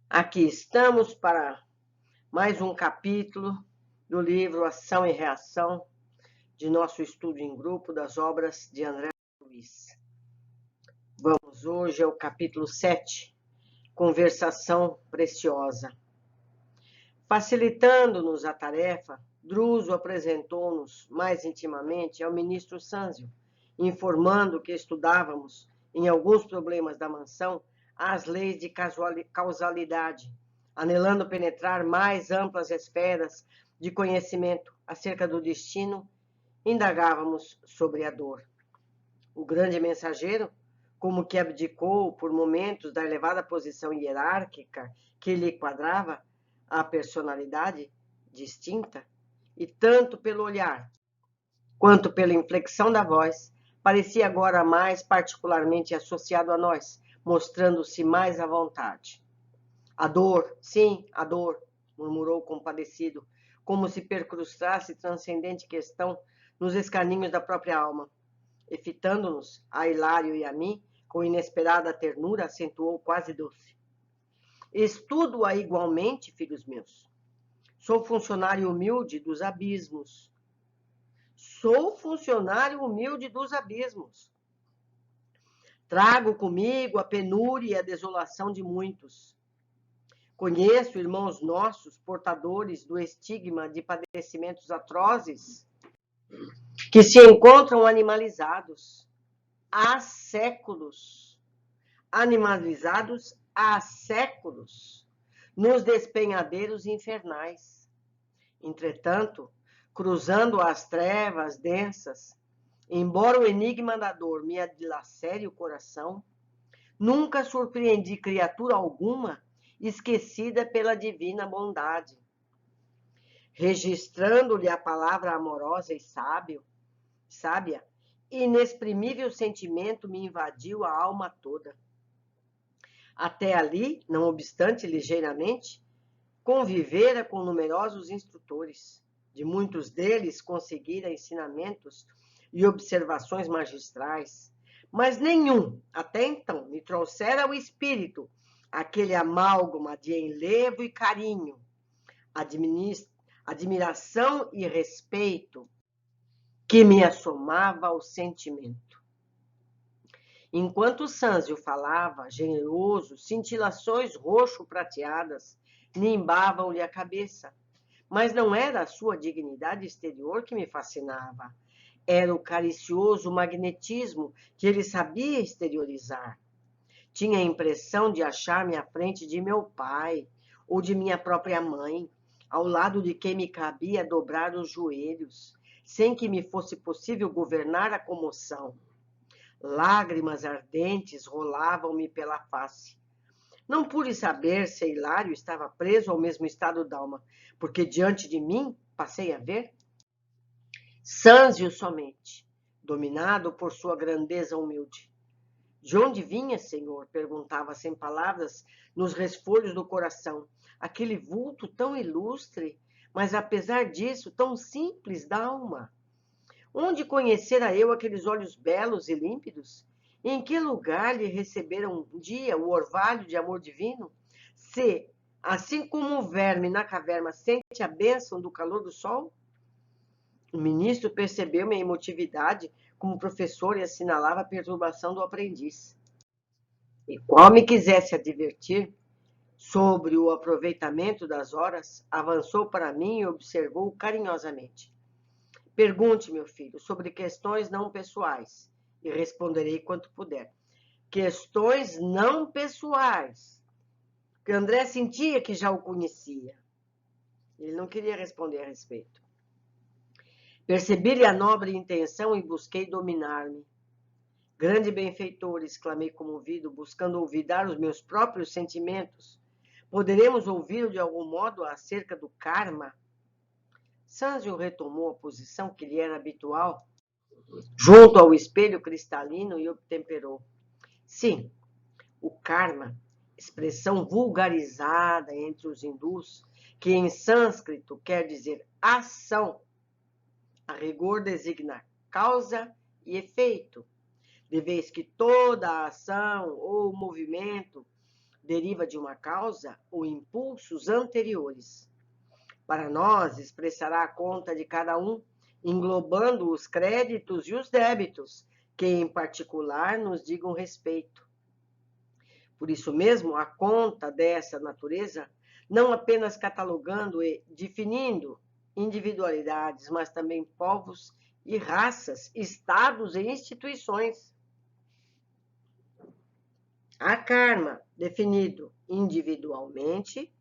Aqui estamos para mais um capítulo do livro Ação e Reação, de nosso estudo em grupo das obras de André Luiz. Vamos hoje ao capítulo 7, Conversação Preciosa. Facilitando-nos a tarefa, Druso apresentou-nos mais intimamente ao ministro Sâncio, informando que estudávamos, em alguns problemas da mansão, as leis de causalidade, anelando penetrar mais amplas esferas de conhecimento acerca do destino, indagávamos sobre a dor. O grande mensageiro, como que abdicou por momentos da elevada posição hierárquica que lhe quadrava a personalidade distinta, e tanto pelo olhar quanto pela inflexão da voz, parecia agora mais particularmente associado a nós, mostrando-se mais à vontade. A dor, sim, a dor, murmurou compadecido, como se percrustasse transcendente questão nos escaninhos da própria alma. E fitando-nos, a Hilário e a mim, com inesperada ternura, acentuou quase doce. Estudo-a igualmente, filhos meus. Sou funcionário humilde dos abismos. Sou funcionário humilde dos abismos. Trago comigo a penúria e a desolação de muitos. Conheço irmãos nossos, portadores do estigma de padecimentos atrozes, que se encontram animalizados há séculos, nos despenhadeiros infernais. Entretanto, cruzando as trevas densas, embora o enigma da dor me dilacere o coração, nunca surpreendi criatura alguma esquecida pela divina bondade. Registrando-lhe a palavra amorosa e sábia, inexprimível sentimento me invadiu a alma toda. Até ali, não obstante ligeiramente, convivera com numerosos instrutores. De muitos deles conseguira ensinamentos e observações magistrais, mas nenhum, até então, me trouxera ao espírito aquele amálgama de enlevo e carinho, admiração e respeito que me assomava ao sentimento. Enquanto Sâncio falava, generoso, cintilações roxo-prateadas nimbavam-lhe a cabeça. Mas não era a sua dignidade exterior que me fascinava. Era o caricioso magnetismo que ele sabia exteriorizar. Tinha a impressão de achar-me à frente de meu pai ou de minha própria mãe, ao lado de quem me cabia dobrar os joelhos, sem que me fosse possível governar a comoção. Lágrimas ardentes rolavam-me pela face. Não pude saber se Hilário estava preso ao mesmo estado d'alma, porque diante de mim passei a ver Sâncio somente, dominado por sua grandeza humilde. De onde vinha, senhor? Perguntava sem palavras, nos resfolhos do coração, aquele vulto tão ilustre, mas apesar disso tão simples d'alma. Onde conhecera eu aqueles olhos belos e límpidos? Em que lugar lhe receberam um dia o orvalho de amor divino? Se, assim como o verme na caverna sente a bênção do calor do sol? O ministro percebeu minha emotividade como professor e assinalava a perturbação do aprendiz. E qual me quisesse advertir sobre o aproveitamento das horas, avançou para mim e observou carinhosamente. Pergunte, meu filho, sobre questões não pessoais, e responderei quanto puder. Questões não pessoais. Porque André sentia que já o conhecia. Ele não queria responder a respeito. Percebi-lhe a nobre intenção e busquei dominar-me. Grande benfeitor, exclamei comovido, buscando olvidar os meus próprios sentimentos. Poderemos ouvi-lo de algum modo acerca do karma? Sâncio retomou a posição que lhe era habitual, junto ao espelho cristalino, e obtemperou. Sim, o karma, expressão vulgarizada entre os hindus, que em sânscrito quer dizer ação, a rigor designa causa e efeito, de vez que toda a ação ou movimento deriva de uma causa ou impulsos anteriores. Para nós, expressará a conta de cada um, englobando os créditos e os débitos, que em particular nos digam respeito. Por isso mesmo, a conta dessa natureza, não apenas catalogando e definindo individualidades, mas também povos e raças, estados e instituições. Há karma definido individualmente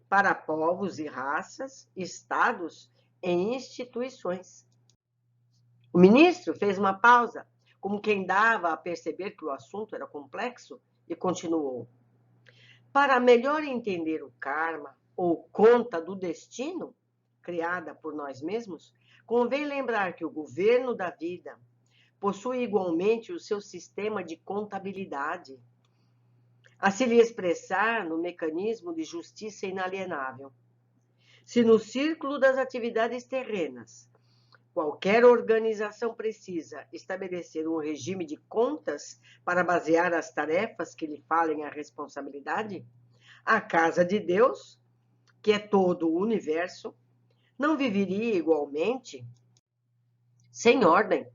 para povos e raças, estados e instituições. O ministro fez uma pausa, como quem dava a perceber que o assunto era complexo, e continuou. Para melhor entender o karma, ou conta do destino, criada por nós mesmos, convém lembrar que o governo da vida possui igualmente o seu sistema de contabilidade, a se lhe expressar no mecanismo de justiça inalienável. Se no círculo das atividades terrenas, qualquer organização precisa estabelecer um regime de contas para basear as tarefas que lhe falem a responsabilidade, a casa de Deus, que é todo o universo, não viveria igualmente sem ordem.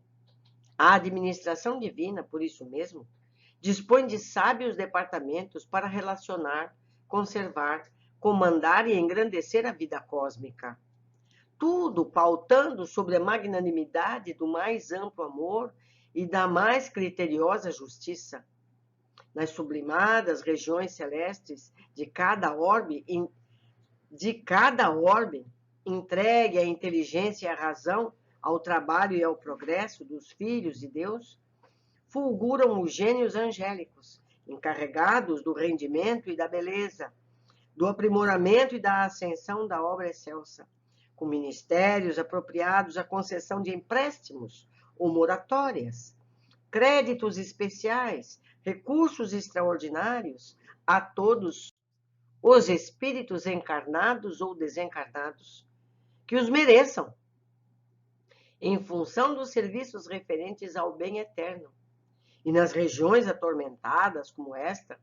A administração divina, por isso mesmo, dispõe de sábios departamentos para relacionar, conservar, comandar e engrandecer a vida cósmica. Tudo pautando sobre a magnanimidade do mais amplo amor e da mais criteriosa justiça. Nas sublimadas regiões celestes de cada orbe, entregue à inteligência e à razão, ao trabalho e ao progresso dos filhos de Deus, fulguram os gênios angélicos, encarregados do rendimento e da beleza, do aprimoramento e da ascensão da obra excelsa, com ministérios apropriados à concessão de empréstimos ou moratórias, créditos especiais, recursos extraordinários a todos os espíritos encarnados ou desencarnados, que os mereçam, em função dos serviços referentes ao bem eterno. E nas regiões atormentadas como esta,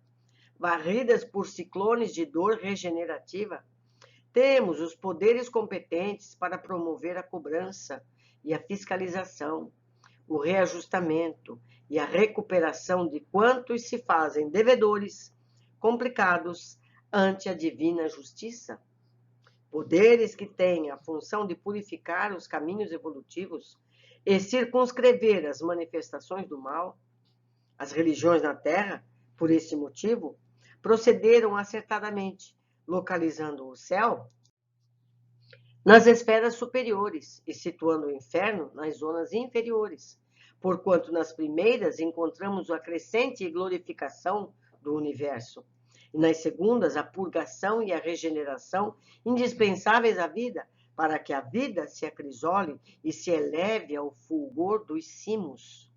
varridas por ciclones de dor regenerativa, temos os poderes competentes para promover a cobrança e a fiscalização, o reajustamento e a recuperação de quantos se fazem devedores, complicados, ante a divina justiça. Poderes que têm a função de purificar os caminhos evolutivos e circunscrever as manifestações do mal. As religiões na Terra, por esse motivo, procederam acertadamente, localizando o céu nas esferas superiores e situando o inferno nas zonas inferiores, porquanto nas primeiras encontramos a crescente e glorificação do universo, e nas segundas a purgação e a regeneração indispensáveis à vida, para que a vida se acrisole e se eleve ao fulgor dos cimos.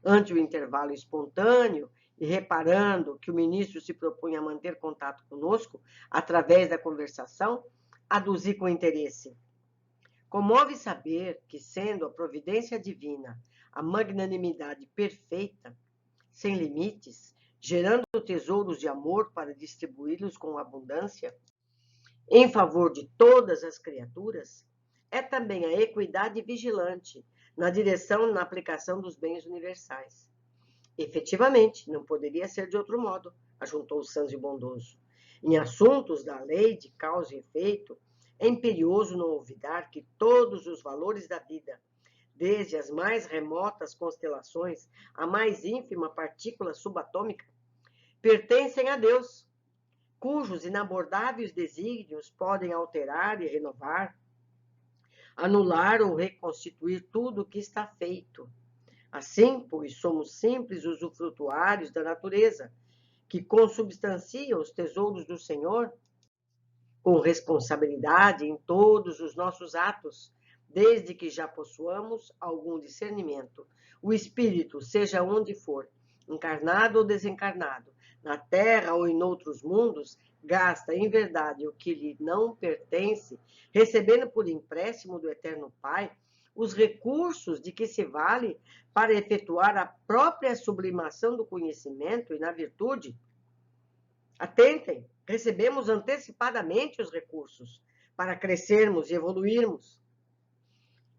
Ante o intervalo espontâneo, e reparando que o ministro se propunha a manter contato conosco através da conversação, aduzi com interesse. Comove saber que, sendo a providência divina a magnanimidade perfeita, sem limites, gerando tesouros de amor para distribuí-los com abundância, em favor de todas as criaturas, é também a equidade vigilante na direção e na aplicação dos bens universais. Efetivamente, não poderia ser de outro modo, ajuntou o Sanzio bondoso. Em assuntos da lei de causa e efeito, é imperioso não olvidar que todos os valores da vida, desde as mais remotas constelações à mais ínfima partícula subatômica, pertencem a Deus, cujos inabordáveis desígnios podem alterar e renovar, anular ou reconstituir tudo o que está feito. Assim, pois, somos simples usufrutuários da natureza, que consubstancia os tesouros do Senhor, com responsabilidade em todos os nossos atos, desde que já possuamos algum discernimento. O espírito, seja onde for, encarnado ou desencarnado, na terra ou em outros mundos, gasta em verdade o que lhe não pertence, recebendo por empréstimo do Eterno Pai os recursos de que se vale para efetuar a própria sublimação do conhecimento e na virtude, Atentem, recebemos antecipadamente os recursos para crescermos e evoluirmos.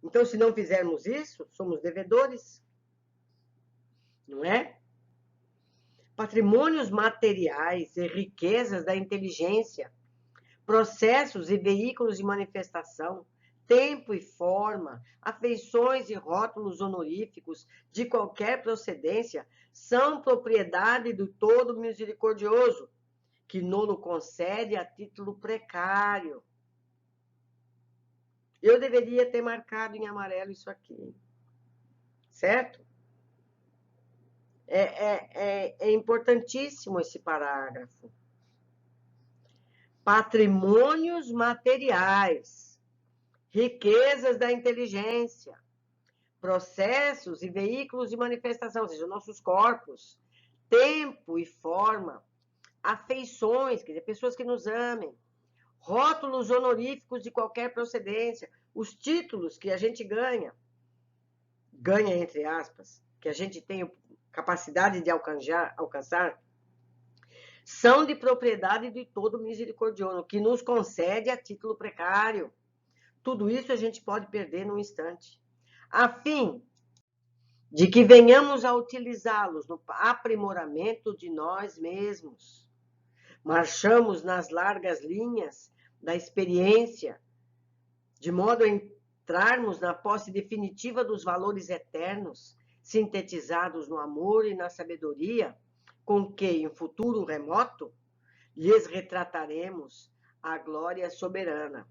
Então, se não fizermos isso, somos devedores, não é? Patrimônios materiais e riquezas da inteligência, processos e veículos de manifestação, tempo e forma, afeições e rótulos honoríficos de qualquer procedência são propriedade do Todo Misericordioso, que nos concede a título precário. Eu deveria ter marcado em amarelo isso aqui, certo? É importantíssimo esse parágrafo. Patrimônios materiais, riquezas da inteligência, processos e veículos de manifestação, ou seja, nossos corpos, tempo e forma, afeições, quer dizer, pessoas que nos amem, rótulos honoríficos de qualquer procedência, os títulos que a gente ganha entre aspas, que a gente tem capacidade de alcançar, são de propriedade de Todo Misericordioso, que nos concede a título precário. Tudo isso a gente pode perder num instante, a fim de que venhamos a utilizá-los no aprimoramento de nós mesmos. Marchamos nas largas linhas da experiência, de modo a entrarmos na posse definitiva dos valores eternos, sintetizados no amor e na sabedoria, com que, em futuro remoto, lhes retrataremos a glória soberana.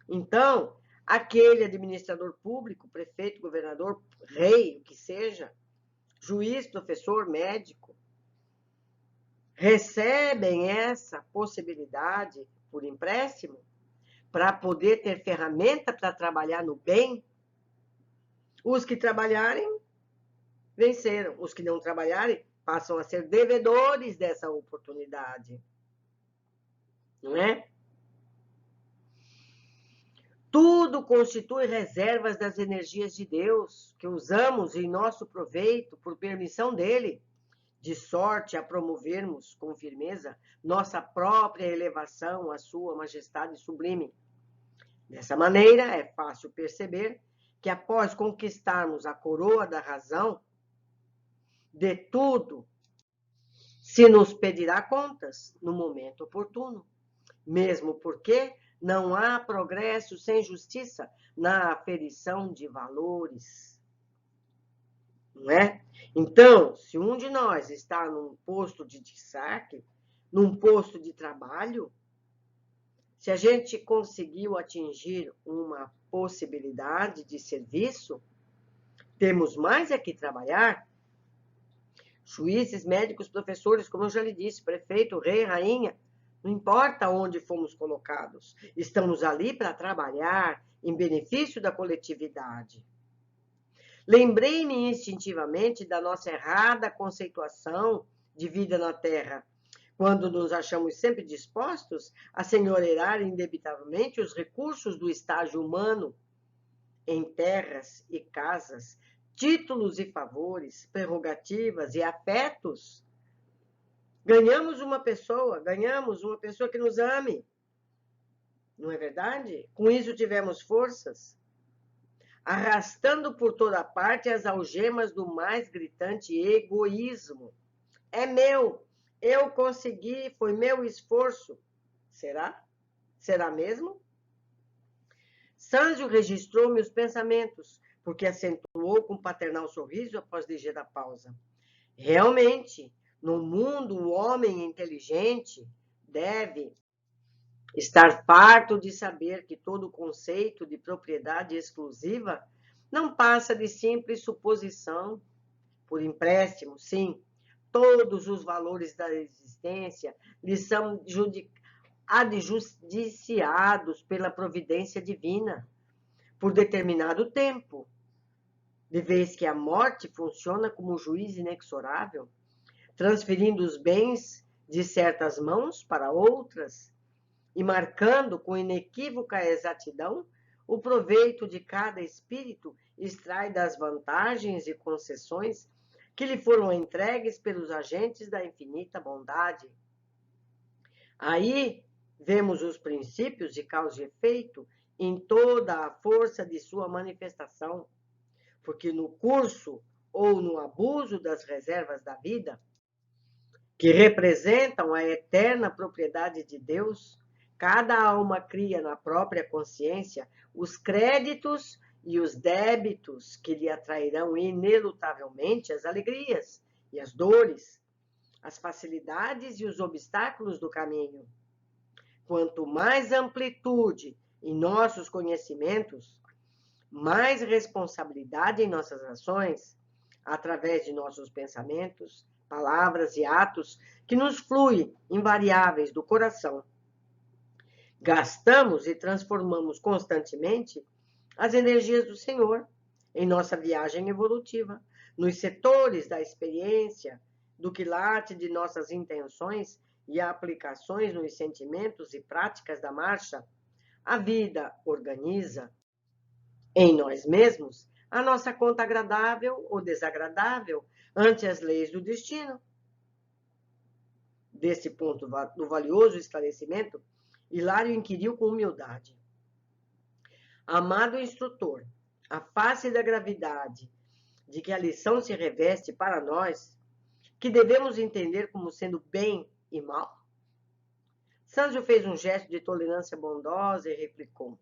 Então, aquele administrador público, prefeito, governador, rei, o que seja, juiz, professor, médico, recebem essa possibilidade por empréstimo para poder ter ferramenta para trabalhar no bem. Os que trabalharem, venceram. Os que não trabalharem, passam a ser devedores dessa oportunidade. Não é? Tudo constitui reservas das energias de Deus, que usamos em nosso proveito por permissão dele, de sorte a promovermos com firmeza nossa própria elevação à sua majestade sublime. Dessa maneira, é fácil perceber que após conquistarmos a coroa da razão, de tudo se nos pedirá contas no momento oportuno, mesmo porque não há progresso sem justiça na aferição de valores. Não é? Então, se um de nós está num posto de destaque, num posto de trabalho, se a gente conseguiu atingir uma possibilidade de serviço, temos mais é que trabalhar. Juízes, médicos, professores, como eu já lhe disse, prefeito, rei, rainha, não importa onde fomos colocados, estamos ali para trabalhar em benefício da coletividade. Lembrei-me instintivamente da nossa errada conceituação de vida na Terra, quando nos achamos sempre dispostos a senhorear indebitavelmente os recursos do estágio humano em terras e casas, títulos e favores, prerrogativas e afetos. Ganhamos uma pessoa que nos ame. Não é verdade? Com isso tivemos forças, arrastando por toda parte as algemas do mais gritante egoísmo. É meu, eu consegui, foi meu esforço. Será? Será mesmo? Sâncio registrou meus pensamentos, porque acentuou com paternal sorriso após ligeira pausa. Realmente, no mundo, o homem inteligente deve estar farto de saber que todo conceito de propriedade exclusiva não passa de simples suposição. Por empréstimo, sim, todos os valores da existência lhes são adjudiciados pela providência divina, por determinado tempo, de vez que a morte funciona como juiz inexorável, transferindo os bens de certas mãos para outras e marcando com inequívoca exatidão o proveito de cada espírito extrai das vantagens e concessões que lhe foram entregues pelos agentes da infinita bondade. Aí vemos os princípios de causa e efeito em toda a força de sua manifestação, porque no curso ou no abuso das reservas da vida, que representam a eterna propriedade de Deus, cada alma cria na própria consciência os créditos e os débitos que lhe atrairão inelutavelmente as alegrias e as dores, as facilidades e os obstáculos do caminho. Quanto mais amplitude em nossos conhecimentos, mais responsabilidade em nossas ações, através de nossos pensamentos, palavras e atos que nos fluem invariáveis do coração. Gastamos e transformamos constantemente as energias do Senhor em nossa viagem evolutiva, nos setores da experiência, do quilate de nossas intenções e aplicações nos sentimentos e práticas da marcha. A vida organiza em nós mesmos a nossa conta agradável ou desagradável ante as leis do destino. Desse ponto do valioso esclarecimento, Hilário inquiriu com humildade: amado instrutor, a face da gravidade de que a lição se reveste para nós, que devemos entender como sendo bem e mal? Sanzio fez um gesto de tolerância bondosa e replicou: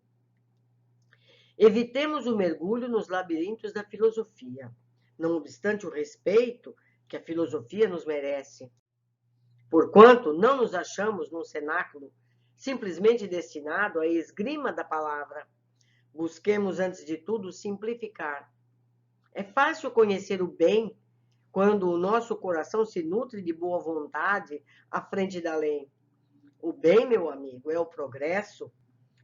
evitemos o mergulho nos labirintos da filosofia, não obstante o respeito que a filosofia nos merece, porquanto não nos achamos num cenáculo simplesmente destinado à esgrima da palavra. Busquemos, antes de tudo, simplificar. É fácil conhecer o bem quando o nosso coração se nutre de boa vontade à frente da lei. O bem, meu amigo, é o progresso,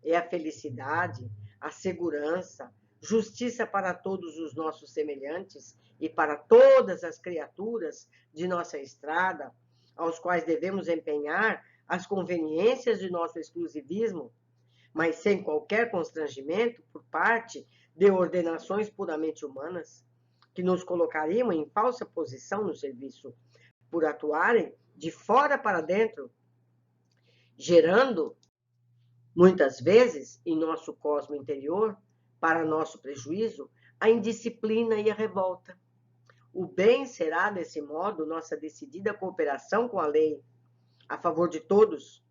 é a felicidade, a segurança, justiça para todos os nossos semelhantes e para todas as criaturas de nossa estrada, aos quais devemos empenhar as conveniências de nosso exclusivismo, mas sem qualquer constrangimento por parte de ordenações puramente humanas, que nos colocariam em falsa posição no serviço, por atuarem de fora para dentro, gerando, muitas vezes, em nosso cosmo interior, para nosso prejuízo, a indisciplina e a revolta. O bem será, desse modo, nossa decidida cooperação com a lei, a favor de todos,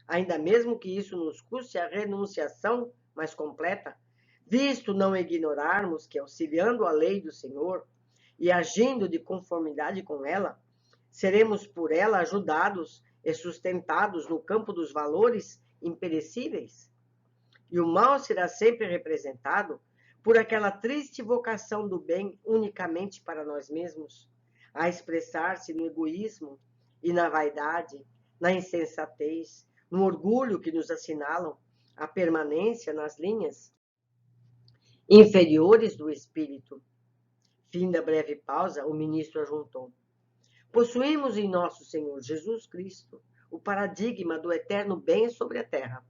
ainda mesmo que isso nos custe a renunciação mais completa, visto não ignorarmos que, auxiliando a lei do Senhor e agindo de conformidade com ela, seremos por ela ajudados e sustentados no campo dos valores imperecíveis. E o mal será sempre representado por aquela triste vocação do bem unicamente para nós mesmos, a expressar-se no egoísmo e na vaidade, na insensatez, no orgulho que nos assinalam a permanência nas linhas inferiores do espírito. Fim da breve pausa, o ministro ajuntou: possuímos em nosso Senhor Jesus Cristo o paradigma do eterno bem sobre a terra.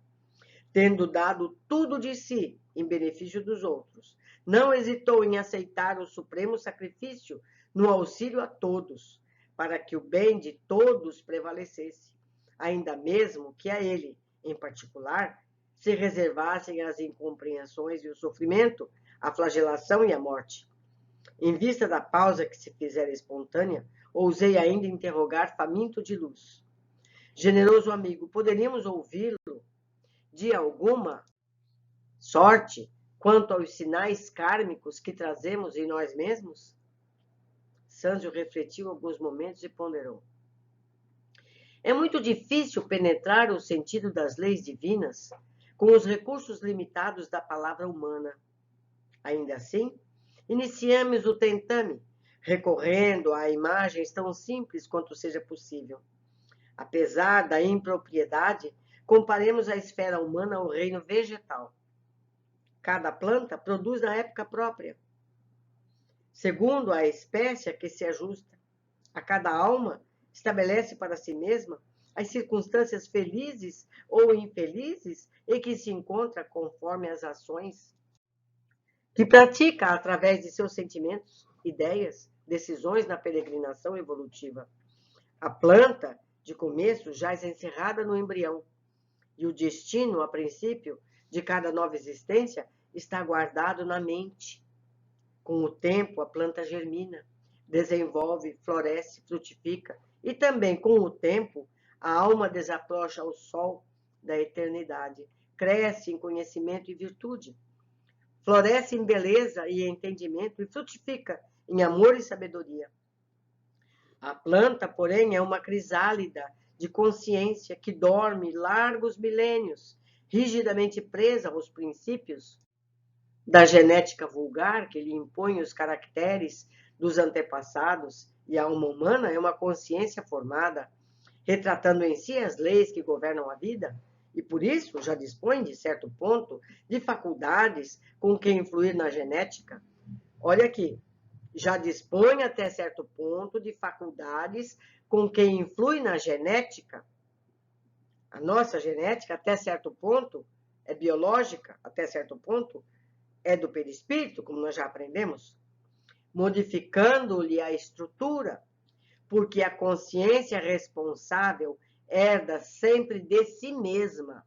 Tendo dado tudo de si em benefício dos outros, não hesitou em aceitar o supremo sacrifício no auxílio a todos, para que o bem de todos prevalecesse, ainda mesmo que a ele, em particular, se reservassem as incompreensões e o sofrimento, a flagelação e a morte. Em vista da pausa que se fizera espontânea, ousei ainda interrogar, faminto de luz: generoso amigo, poderíamos ouvi-lo de alguma sorte quanto aos sinais kármicos que trazemos em nós mesmos? Sanzio refletiu alguns momentos e ponderou: é muito difícil penetrar o sentido das leis divinas com os recursos limitados da palavra humana. Ainda assim, iniciamos o tentame, recorrendo a imagens tão simples quanto seja possível. Apesar da impropriedade, comparemos a esfera humana ao reino vegetal. Cada planta produz na época própria, segundo a espécie a que se ajusta. A cada alma estabelece para si mesma as circunstâncias felizes ou infelizes em que se encontra conforme as ações que pratica através de seus sentimentos, ideias, decisões na peregrinação evolutiva. A planta, de começo, jaz encerrada no embrião. E o destino, a princípio, de cada nova existência está guardado na mente. Com o tempo, a planta germina, desenvolve, floresce, frutifica. E também, com o tempo, a alma desaprocha ao sol da eternidade. Cresce em conhecimento e virtude. Floresce em beleza e entendimento e frutifica em amor e sabedoria. A planta, porém, é uma crisálida de consciência que dorme largos milênios, rigidamente presa aos princípios da genética vulgar, que lhe impõe os caracteres dos antepassados, e a alma humana é uma consciência formada, retratando em si as leis que governam a vida, e por isso já dispõe, de certo ponto, de faculdades com que influir na genética. Olha aqui, já dispõe até certo ponto de faculdades com que influi na genética. A nossa genética, até certo ponto, é biológica, até certo ponto, é do perispírito, como nós já aprendemos, modificando-lhe a estrutura, porque a consciência responsável herda sempre de si mesma,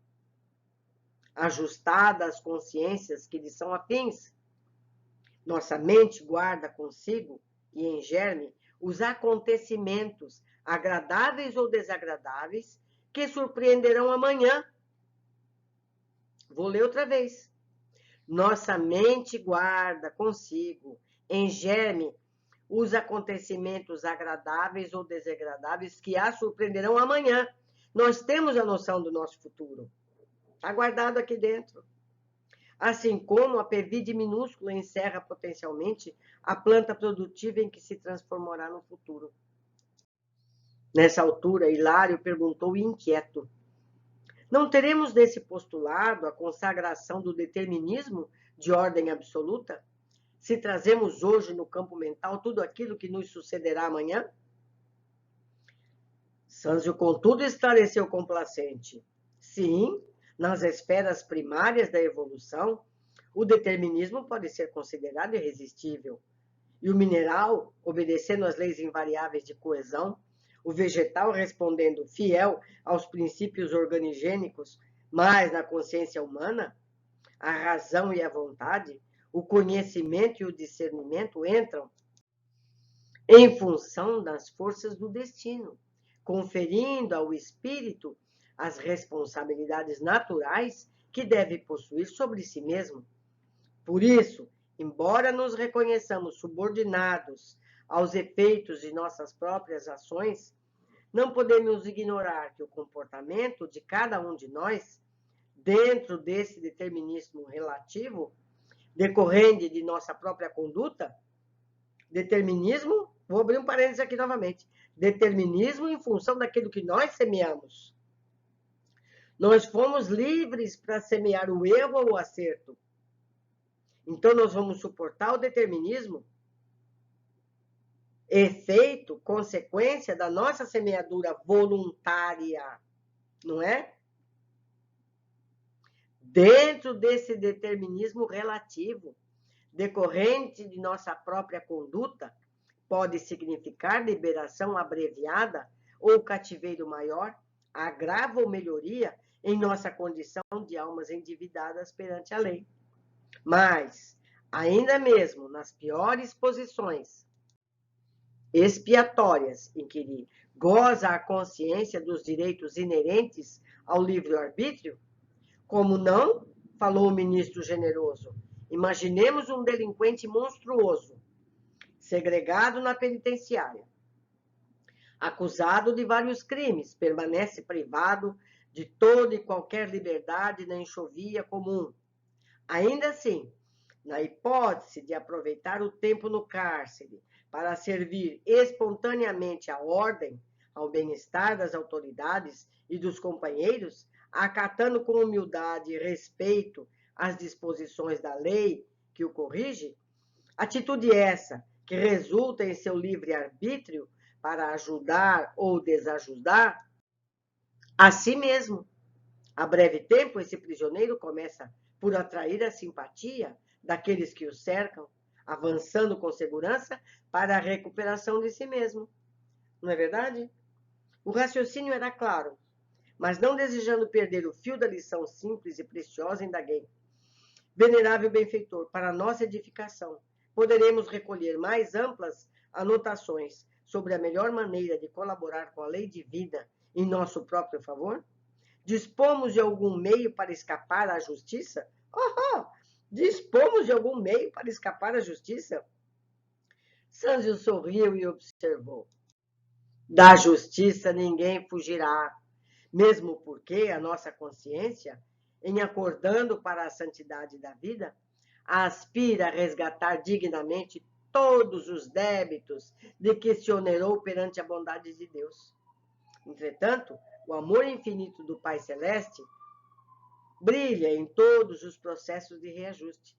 ajustada às consciências que lhe são afins. Nossa mente guarda consigo e em germe os acontecimentos, agradáveis ou desagradáveis, que surpreenderão amanhã. Vou ler outra vez. Nossa mente guarda consigo em germe os acontecimentos agradáveis ou desagradáveis que a surpreenderão amanhã. Nós temos a noção do nosso futuro. Está guardado aqui dentro. Assim como a pevide minúscula encerra potencialmente a planta produtiva em que se transformará no futuro. Nessa altura, Hilário perguntou inquieto: não teremos nesse postulado a consagração do determinismo de ordem absoluta? Se trazemos hoje no campo mental tudo aquilo que nos sucederá amanhã? Sanzio, contudo, esclareceu complacente. Sim, nas esferas primárias da evolução, o determinismo pode ser considerado irresistível. E o mineral, obedecendo às leis invariáveis de coesão, o vegetal respondendo fiel aos princípios organigênicos, mas na consciência humana, a razão e a vontade, o conhecimento e o discernimento entram em função das forças do destino, conferindo ao espírito as responsabilidades naturais que deve possuir sobre si mesmo. Por isso, embora nos reconheçamos subordinados aos efeitos de nossas próprias ações, não podemos ignorar que o comportamento de cada um de nós, dentro desse determinismo relativo, decorrente de nossa própria conduta, determinismo, vou abrir um parênteses aqui novamente, determinismo em função daquilo que nós semeamos. Nós fomos livres para semear o erro ou o acerto. Então, nós vamos suportar o determinismo, efeito, consequência da nossa semeadura voluntária, não é? Dentro desse determinismo relativo, decorrente de nossa própria conduta, pode significar liberação abreviada ou cativeiro maior, agravo ou melhoria em nossa condição de almas endividadas perante a lei. Mas, ainda mesmo nas piores posições expiatórias em que ele goza a consciência dos direitos inerentes ao livre-arbítrio, como não, falou o ministro generoso, imaginemos um delinquente monstruoso, segregado na penitenciária, acusado de vários crimes, permanece privado de toda e qualquer liberdade na enxovia comum. Ainda assim, na hipótese de aproveitar o tempo no cárcere para servir espontaneamente à ordem, ao bem-estar das autoridades e dos companheiros, acatando com humildade e respeito as disposições da lei que o corrige, atitude essa que resulta em seu livre-arbítrio para ajudar ou desajudar a si mesmo. A breve tempo, esse prisioneiro começa por atrair a simpatia daqueles que o cercam, avançando com segurança para a recuperação de si mesmo. Não é verdade? O raciocínio era claro, mas não desejando perder o fio da lição simples e preciosa, indaguei. Venerável benfeitor, para nossa edificação, poderemos recolher mais amplas anotações sobre a melhor maneira de colaborar com a lei divina em nosso próprio favor? Dispomos de algum meio para escapar à justiça? Oh, dispomos de algum meio para escapar à justiça? Sanzio sorriu e observou. Da justiça ninguém fugirá, mesmo porque a nossa consciência, em acordando para a santidade da vida, aspira a resgatar dignamente todos os débitos de que se onerou perante a bondade de Deus. Entretanto, o amor infinito do Pai Celeste brilha em todos os processos de reajuste.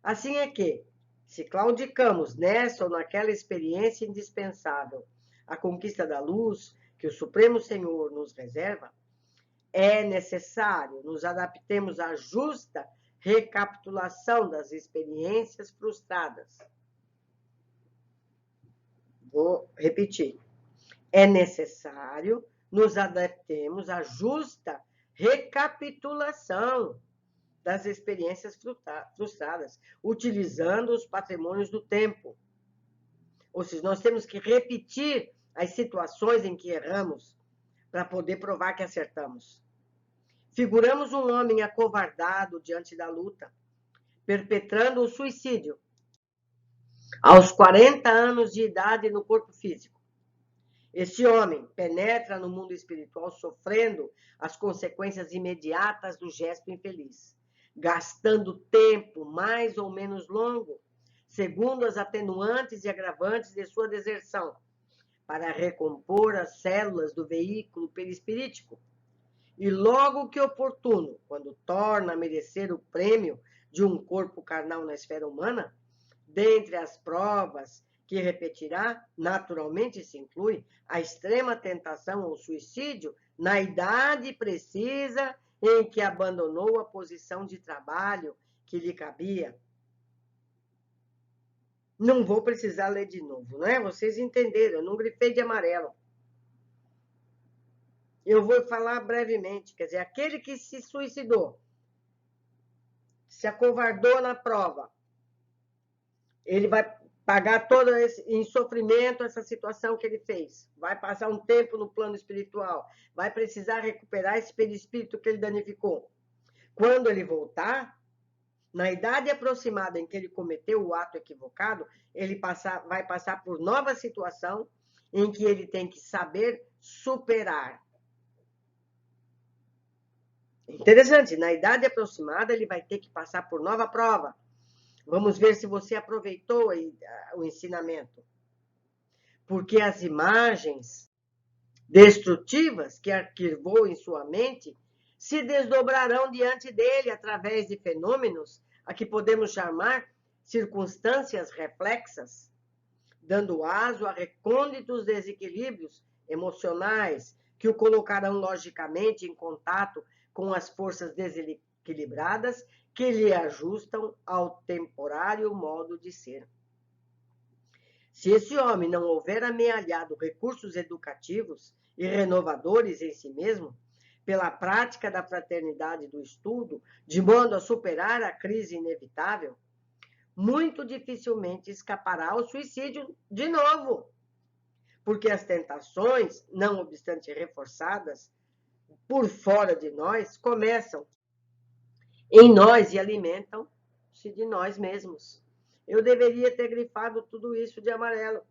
Assim é que, se claudicamos nessa ou naquela experiência indispensável, a conquista da luz que o Supremo Senhor nos reserva, é necessário nos adaptemos à justa recapitulação das experiências frustradas. Vou repetir. É necessário nos adaptemos à justa recapitulação das experiências frustradas, utilizando os patrimônios do tempo. Ou seja, nós temos que repetir as situações em que erramos para poder provar que acertamos. Figuramos um homem acovardado diante da luta, perpetrando o suicídio aos 40 anos de idade no corpo físico. Este homem penetra no mundo espiritual sofrendo as consequências imediatas do gesto infeliz, gastando tempo mais ou menos longo, segundo as atenuantes e agravantes de sua deserção, para recompor as células do veículo perispirítico. E logo que oportuno, quando torna a merecer o prêmio de um corpo carnal na esfera humana, dentre as provas que repetirá, naturalmente se inclui a extrema tentação ao suicídio na idade precisa em que abandonou a posição de trabalho que lhe cabia. Não vou precisar ler de novo, né? Vocês entenderam, eu não grifei de amarelo. Eu vou falar brevemente, quer dizer, aquele que se suicidou, se acovardou na prova, ele vai pagar todo esse em sofrimento essa situação que ele fez. Vai passar um tempo no plano espiritual, vai precisar recuperar esse perispírito que ele danificou. Quando ele voltar, na idade aproximada em que ele cometeu o ato equivocado, ele vai passar por nova situação em que ele tem que saber superar. Interessante, na idade aproximada ele vai ter que passar por nova prova. Vamos ver se você aproveitou o ensinamento. Porque as imagens destrutivas que arquivou em sua mente se desdobrarão diante dele através de fenômenos a que podemos chamar circunstâncias reflexas, dando aso a recônditos desequilíbrios emocionais que o colocarão logicamente em contato com as forças desequilibradas que lhe ajustam ao temporário modo de ser. Se esse homem não houver amealhado recursos educativos e renovadores em si mesmo, pela prática da fraternidade do estudo, de modo a superar a crise inevitável, muito dificilmente escapará ao suicídio de novo, porque as tentações, não obstante reforçadas por fora de nós, começam em nós e alimentam-se de nós mesmos. Eu deveria ter grifado tudo isso de amarelo.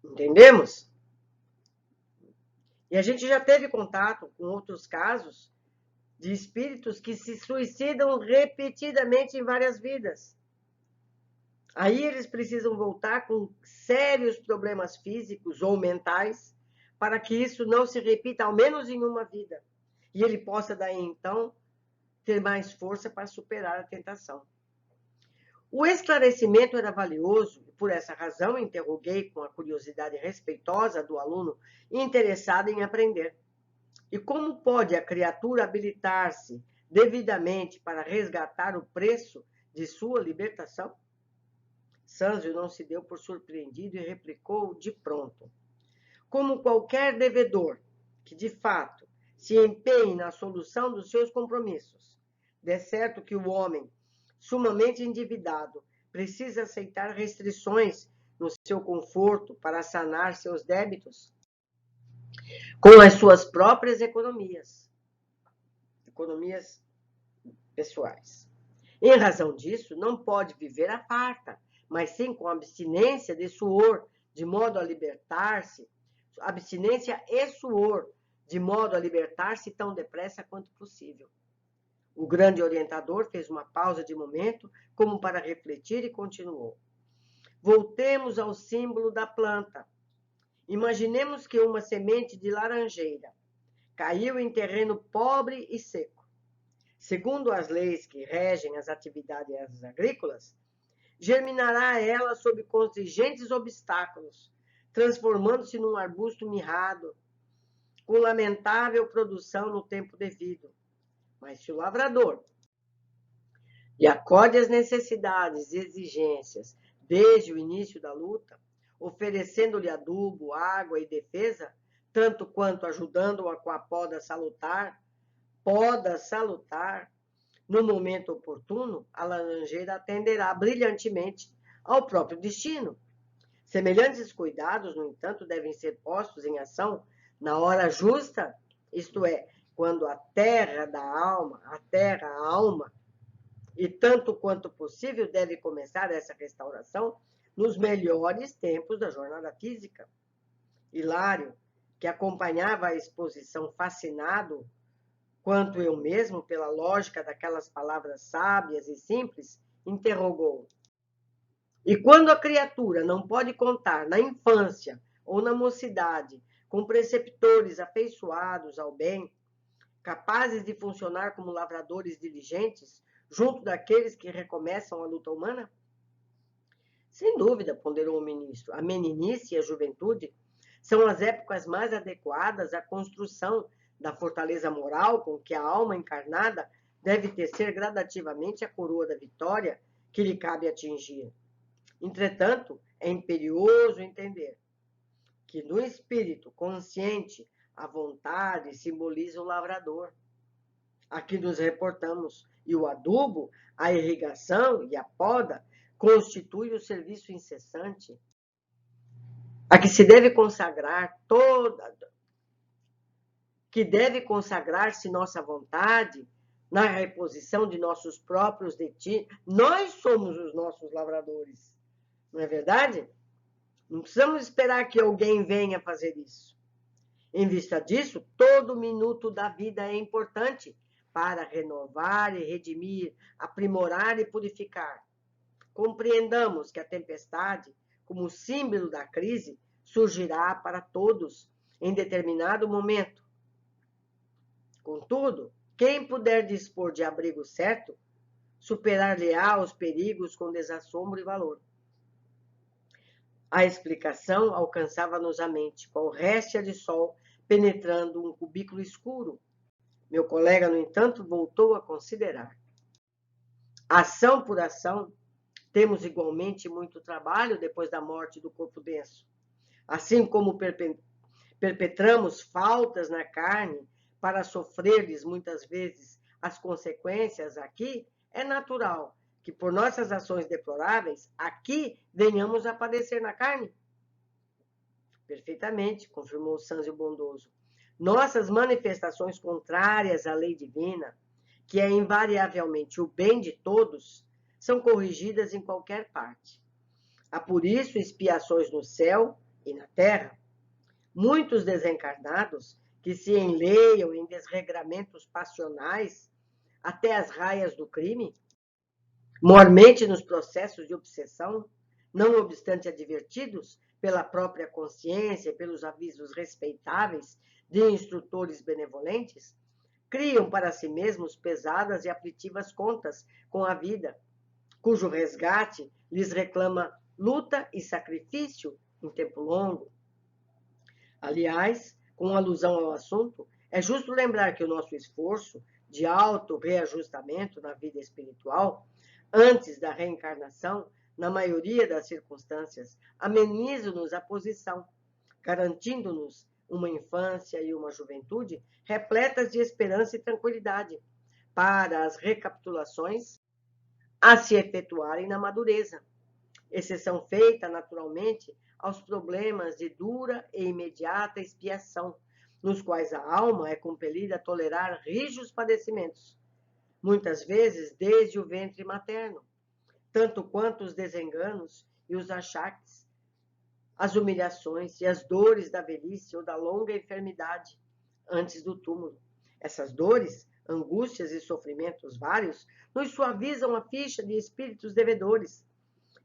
Entendemos? E a gente já teve contato com outros casos de espíritos que se suicidam repetidamente em várias vidas. Aí eles precisam voltar com sérios problemas físicos ou mentais para que isso não se repita ao menos em uma vida. E ele possa daí então ter mais força para superar a tentação. O esclarecimento era valioso e, por essa razão, interroguei com a curiosidade respeitosa do aluno interessado em aprender. E como pode a criatura habilitar-se devidamente para resgatar o preço de sua libertação? Sanzio não se deu por surpreendido e replicou de pronto. como qualquer devedor que, de fato, se empenhe na solução dos seus compromissos. De certo que o homem, sumamente endividado, precisa aceitar restrições no seu conforto para sanar seus débitos com as suas próprias economias pessoais. Em razão disso, não pode viver à farta, mas sim com abstinência de suor, de modo a libertar-se, abstinência e suor, de modo a libertar-se tão depressa quanto possível. O grande orientador fez uma pausa de momento, como para refletir, e continuou. Voltemos ao símbolo da planta. Imaginemos que uma semente de laranjeira caiu em terreno pobre e seco. Segundo as leis que regem as atividades agrícolas, germinará ela sob contingentes obstáculos, transformando-se num arbusto mirrado, com lamentável produção no tempo devido. Mas se o lavrador lhe acode às necessidades e exigências desde o início da luta, oferecendo-lhe adubo, água e defesa, tanto quanto ajudando-a com a poda salutar, no momento oportuno, a laranjeira atenderá brilhantemente ao próprio destino. Semelhantes cuidados, no entanto, devem ser postos em ação na hora justa, isto é, quando a terra a alma, e tanto quanto possível deve começar essa restauração nos melhores tempos da jornada física. Hilário, que acompanhava a exposição fascinado, quanto eu mesmo, pela lógica daquelas palavras sábias e simples, interrogou. E quando a criatura não pode contar na infância ou na mocidade com preceptores afeiçoados ao bem, capazes de funcionar como lavradores diligentes, junto daqueles que recomeçam a luta humana? Sem dúvida, ponderou o ministro, a meninice e a juventude são as épocas mais adequadas à construção da fortaleza moral com que a alma encarnada deve tecer gradativamente a coroa da vitória que lhe cabe atingir. Entretanto, é imperioso entender que no espírito consciente a vontade simboliza o lavrador, a que nos reportamos, e o adubo, a irrigação e a poda constitui o serviço incessante a que se deve consagrar deve consagrar-se nossa vontade na reposição de nossos próprios destinos. Nós somos os nossos lavradores, não é verdade? Não precisamos esperar que alguém venha fazer isso. Em vista disso, todo minuto da vida é importante para renovar e redimir, aprimorar e purificar. Compreendamos que a tempestade, como símbolo da crise, surgirá para todos em determinado momento. Contudo, quem puder dispor de abrigo certo, superar-lhe-á os perigos com desassombro e valor. A explicação alcançava-nos a mente, qual réstia de sol penetrando um cubículo escuro. Meu colega, no entanto, voltou a considerar. Ação por ação, temos igualmente muito trabalho depois da morte do corpo denso. Assim como perpetramos faltas na carne para sofrer-lhes muitas vezes as consequências aqui, é natural que por nossas ações deploráveis aqui venhamos a padecer na carne. Perfeitamente, confirmou Sanzio bondoso. Nossas manifestações contrárias à lei divina, que é invariavelmente o bem de todos, são corrigidas em qualquer parte. Há por isso expiações no céu e na terra. Muitos desencarnados que se enleiam em desregramentos passionais até as raias do crime, mormente nos processos de obsessão, não obstante advertidos pela própria consciência e pelos avisos respeitáveis de instrutores benevolentes, criam para si mesmos pesadas e aflitivas contas com a vida, cujo resgate lhes reclama luta e sacrifício em tempo longo. Aliás, com alusão ao assunto, é justo lembrar que o nosso esforço de auto-reajustamento na vida espiritual, antes da reencarnação, na maioria das circunstâncias, ameniza-nos a posição, garantindo-nos uma infância e uma juventude repletas de esperança e tranquilidade, para as recapitulações a se efetuarem na madureza, exceção feita, naturalmente, aos problemas de dura e imediata expiação, nos quais a alma é compelida a tolerar rijos padecimentos, muitas vezes desde o ventre materno, tanto quanto os desenganos e os achaques, as humilhações e as dores da velhice ou da longa enfermidade antes do túmulo. Essas dores, angústias e sofrimentos vários nos suavizam a ficha de espíritos devedores,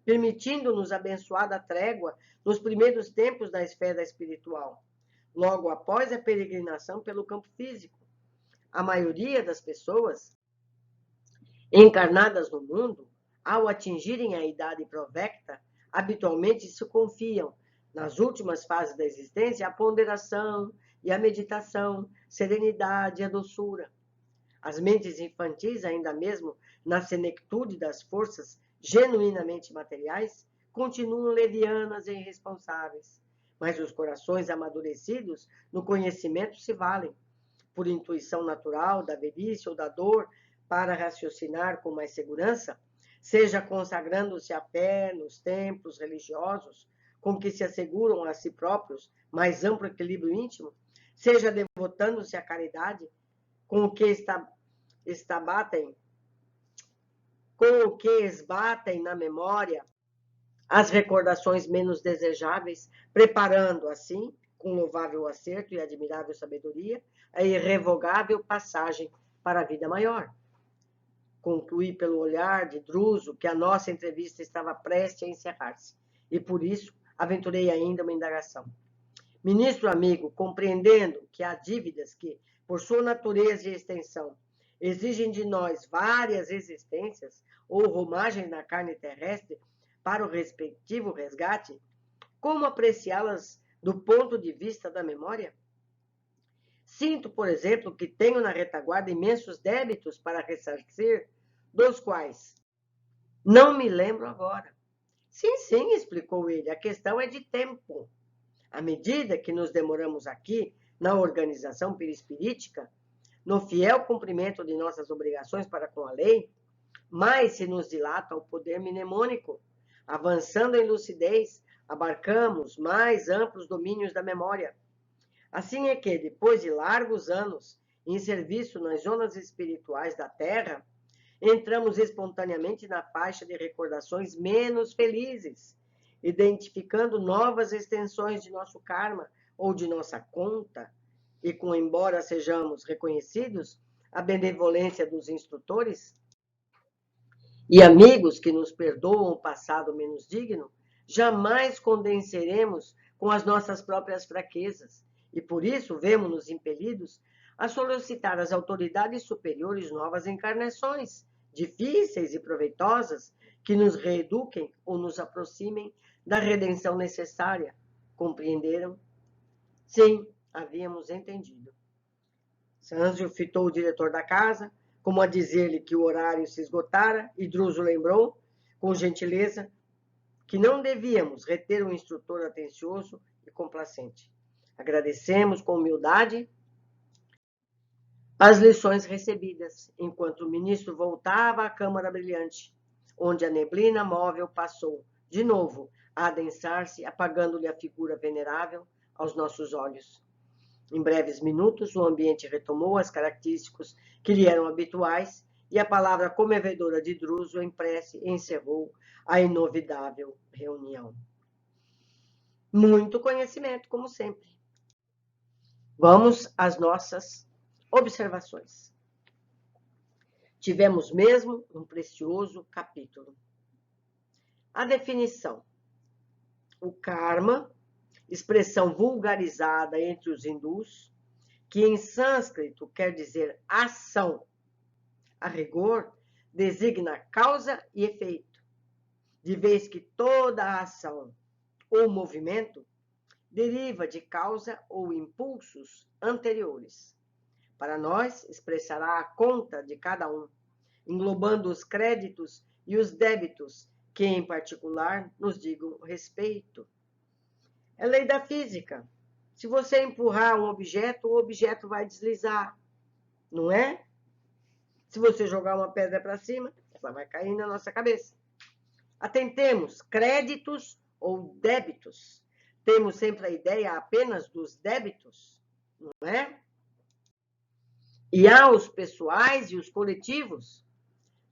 permitindo-nos abençoada trégua nos primeiros tempos da esfera espiritual, logo após a peregrinação pelo campo físico. A maioria das pessoas encarnadas no mundo, ao atingirem a idade provecta, habitualmente se confiam, nas últimas fases da existência, à ponderação e à meditação, serenidade e a doçura. As mentes infantis, ainda mesmo na senectude das forças genuinamente materiais, continuam levianas e irresponsáveis, mas os corações amadurecidos no conhecimento se valem, por intuição natural da velhice ou da dor, para raciocinar com mais segurança, seja consagrando-se à fé nos templos religiosos, com que se asseguram a si próprios mais amplo equilíbrio íntimo, seja devotando-se à caridade, com o que esbatem na memória as recordações menos desejáveis, preparando assim, com louvável acerto e admirável sabedoria, a irrevogável passagem para a vida maior. Concluí pelo olhar de Druso que a nossa entrevista estava prestes a encerrar-se, e por isso aventurei ainda uma indagação. Ministro amigo, compreendendo que há dívidas que, por sua natureza e extensão, exigem de nós várias existências ou romagens na carne terrestre para o respectivo resgate, como apreciá-las do ponto de vista da memória? Sinto, por exemplo, que tenho na retaguarda imensos débitos para ressarcir, dos quais não me lembro agora. Sim, explicou ele, a questão é de tempo. À medida que nos demoramos aqui, na organização perispirítica, no fiel cumprimento de nossas obrigações para com a lei, mais se nos dilata o poder mnemônico. Avançando em lucidez, abarcamos mais amplos domínios da memória. Assim é que, depois de largos anos em serviço nas zonas espirituais da Terra, entramos espontaneamente na faixa de recordações menos felizes, identificando novas extensões de nosso karma ou de nossa conta, e com, embora sejamos reconhecidos, a benevolência dos instrutores e amigos que nos perdoam o passado menos digno, jamais condenseremos com as nossas próprias fraquezas, e por isso vemos-nos impelidos a solicitar às autoridades superiores novas encarnações, difíceis e proveitosas, que nos reeduquem ou nos aproximem da redenção necessária. Compreenderam? Sim, havíamos entendido. Sanzio fitou o diretor da casa, como a dizer-lhe que o horário se esgotara, e Druso lembrou, com gentileza, que não devíamos reter um instrutor atencioso e complacente. Agradecemos com humildade as lições recebidas, enquanto o ministro voltava à câmara brilhante, onde a neblina móvel passou, de novo, a adensar-se, apagando-lhe a figura venerável aos nossos olhos. Em breves minutos, o ambiente retomou as características que lhe eram habituais, e a palavra comovedora de Druso em prece encerrou a inovidável reunião. Muito conhecimento, como sempre. Vamos às nossas observações. Tivemos mesmo um precioso capítulo. A definição. O karma, expressão vulgarizada entre os hindus, que em sânscrito quer dizer ação, a rigor, designa causa e efeito, de vez que toda a ação ou movimento deriva de causa ou impulsos anteriores. Para nós, expressará a conta de cada um, englobando os créditos e os débitos que, em particular, nos digam respeito. É lei da física. Se você empurrar um objeto, o objeto vai deslizar, não é? Se você jogar uma pedra para cima, ela vai cair na nossa cabeça. Atentemos, créditos ou débitos. Temos sempre a ideia apenas dos débitos, não é? E há os pessoais e os coletivos,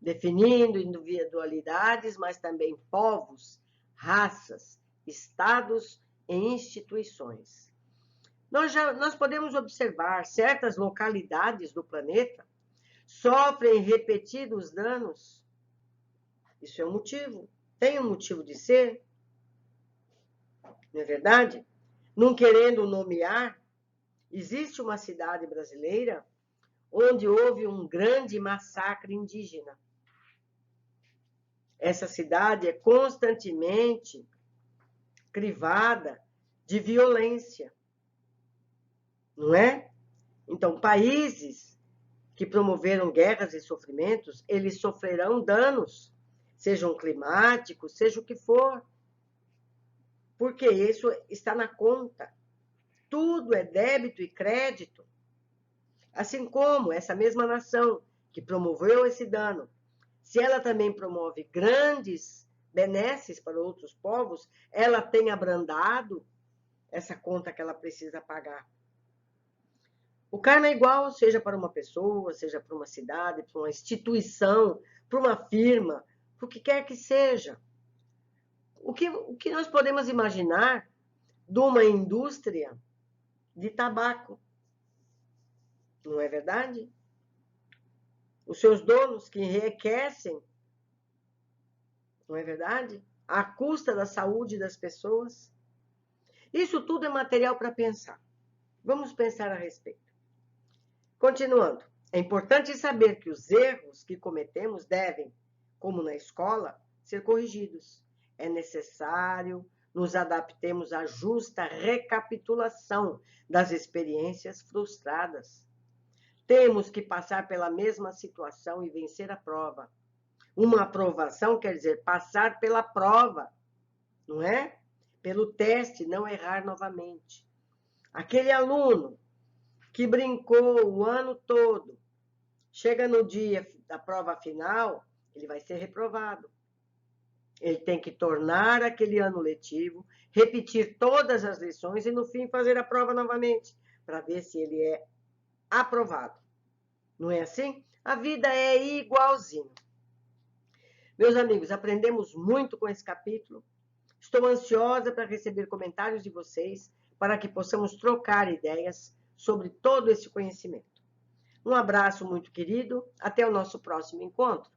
definindo individualidades, mas também povos, raças, estados e instituições. Nós podemos observar certas localidades do planeta sofrem repetidos danos. Isso é um motivo, tem um motivo de ser, não é verdade? Não querendo nomear, existe uma cidade brasileira onde houve um grande massacre indígena. Essa cidade é constantemente crivada de violência, não é? Então, países que promoveram guerras e sofrimentos, eles sofrerão danos, sejam climáticos, seja o que for, porque isso está na conta. Tudo é débito e crédito. Assim como essa mesma nação que promoveu esse dano, se ela também promove grandes benesses para outros povos, ela tem abrandado essa conta que ela precisa pagar. O karma é igual, seja para uma pessoa, seja para uma cidade, para uma instituição, para uma firma, para o que quer que seja. O que nós podemos imaginar de uma indústria de tabaco? Não é verdade? Os seus donos que enriquecem, não é verdade? À custa da saúde das pessoas. Isso tudo é material para pensar. Vamos pensar a respeito. Continuando, é importante saber que os erros que cometemos devem, como na escola, ser corrigidos. É necessário nos adaptemos à justa recapitulação das experiências frustradas. Temos que passar pela mesma situação e vencer a prova. Uma aprovação quer dizer passar pela prova, não é? Pelo teste, não errar novamente. Aquele aluno que brincou o ano todo, chega no dia da prova final, ele vai ser reprovado. Ele tem que tornar aquele ano letivo, repetir todas as lições e, no fim, fazer a prova novamente, para ver se ele é aprovado. Não é assim? A vida é igualzinho. Meus amigos, aprendemos muito com esse capítulo. Estou ansiosa para receber comentários de vocês, para que possamos trocar ideias sobre todo esse conhecimento. Um abraço muito querido, até o nosso próximo encontro.